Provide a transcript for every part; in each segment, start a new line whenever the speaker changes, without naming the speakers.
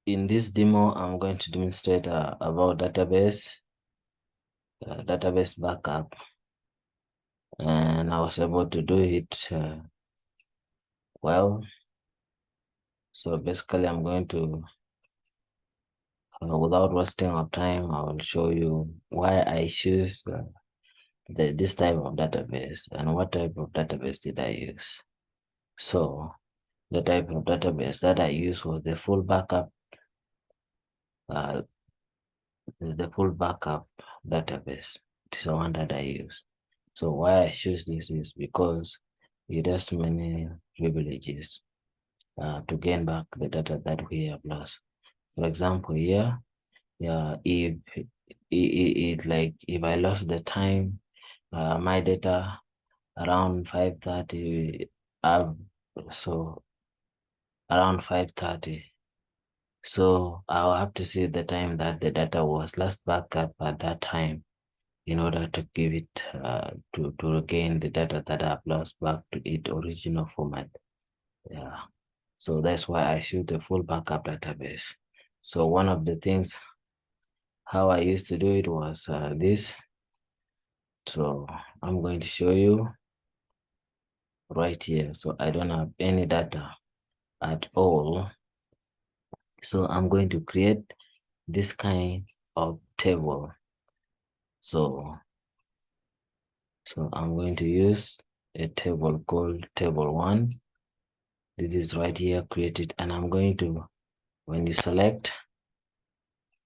In this demo, I'm going to demonstrate about database backup, and I was able to do it well. So basically, I'm going to, without wasting of time, I will show you why I choose this type of database and what type of database did I use. So the type of database that I used was the full backup, the full backup database. It's the one that I use. So why I choose this is because it has many privileges to gain back the data that we have lost. For example, here, if I lost the time, my data around 5:30, so around 5:30. So I'll have to see the time that the data was last backed up at that time in order to give it to regain the data that I've lost back to its original format. Yeah. So that's why I choose the full backup database. So one of the things how I used to do it was this. So I'm going to show you right here. So I don't have any data at all. So I'm going to create this kind of table. So I'm going to use a table called table 1. This is right here created, and I'm going to, when you select,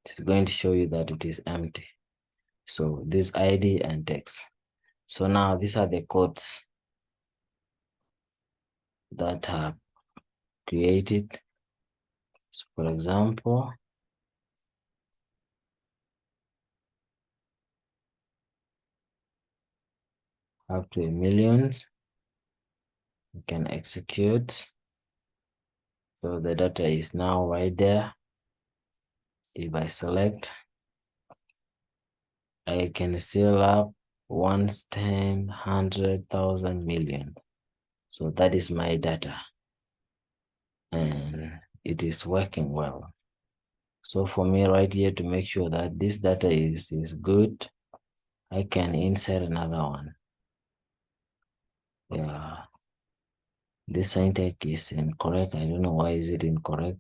it's going to show you that it is empty. So this ID and text. So now these are the codes that are created. So for example, up to 1 million, you can execute. So the data is now right there. If I select, I can still have 1, 10, 100,000 million. So that is my data, and it is working well. So for me right here, to make sure that this data is good, I can insert another one. Yeah, this syntax is incorrect. I don't know why is it incorrect,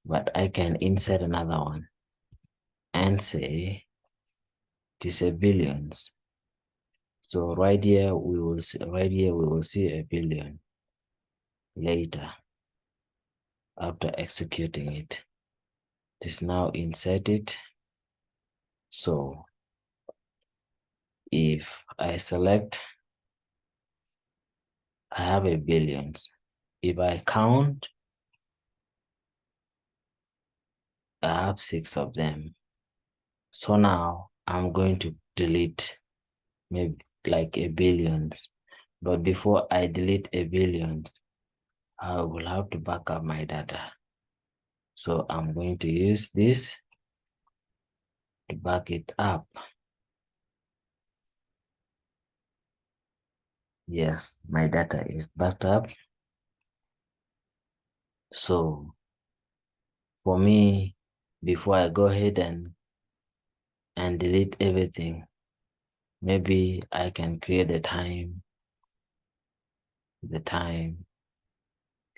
but I can insert another one and say it is a billions. So right here we will see, a billion later after executing it. It is now inserted. So if I select, I have a billions. If I count, I have 6 of them. So now I'm going to delete maybe like a billions. But before I delete a billion, I will have to back up my data. So I'm going to use this to back it up. Yes, my data is backed up. So for me, before I go ahead and delete everything, maybe I can create the time.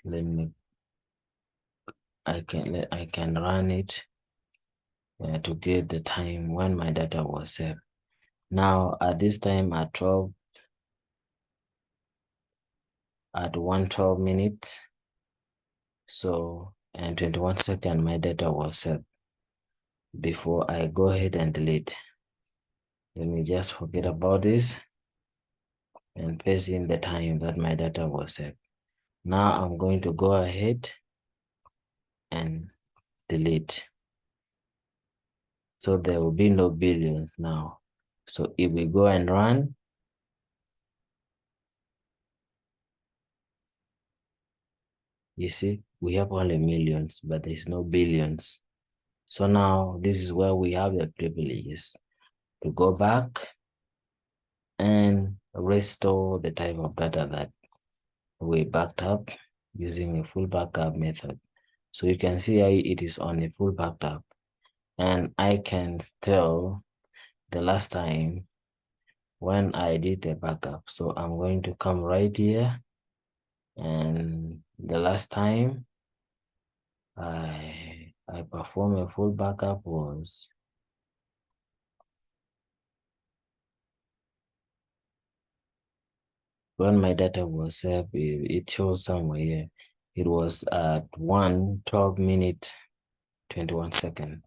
Let me, I can run it to get the time when my data was saved. Now at this time at 1:12 minutes, so and 21 seconds, my data was saved. Before I go ahead and delete, let me just forget about this and paste in the time that my data was saved. Now I'm going to go ahead and delete. So there will be no billions now. So if we go and run, you see, we have only millions, but there's no billions. So now this is where we have the privileges to go back and restore the type of data that we backed up using a full backup method. So you can see it is on a full backed up, and I can tell the last time when I did a backup. So I'm going to come right here, and the last time I performed a full backup was when my data was saved. It shows somewhere here. It was at 12 minutes 21 seconds.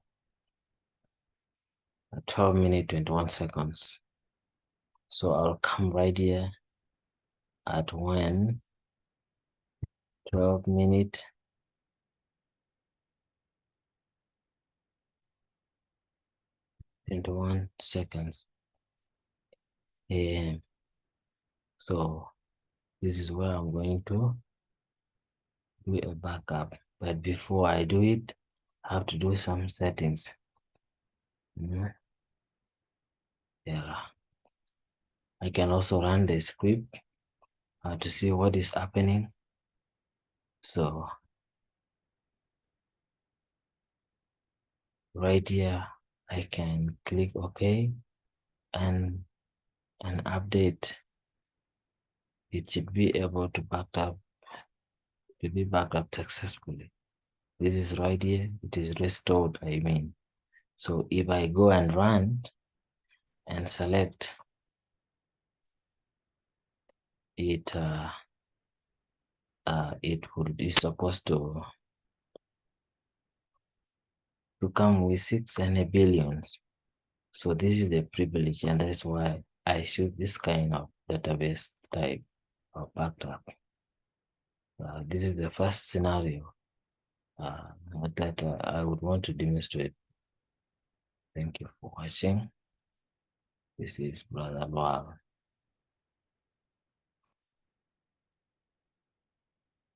12 minutes 21 seconds. So I'll come right here at 12 minutes 21 seconds AM. So this is where I'm going to do a backup. But before I do it, I have to do some settings. Yeah. I can also run the script to see what is happening. So right here, I can click OK and update. It should be able to be backed up successfully. This is right here. It is restored, I mean. So if I go and run and select it, is supposed to come with 6 and a billions. So this is the privilege, and that's why I choose this kind of database type of backup. This is the first scenario that I would want to demonstrate. Thank you for watching. This is Brother Boal.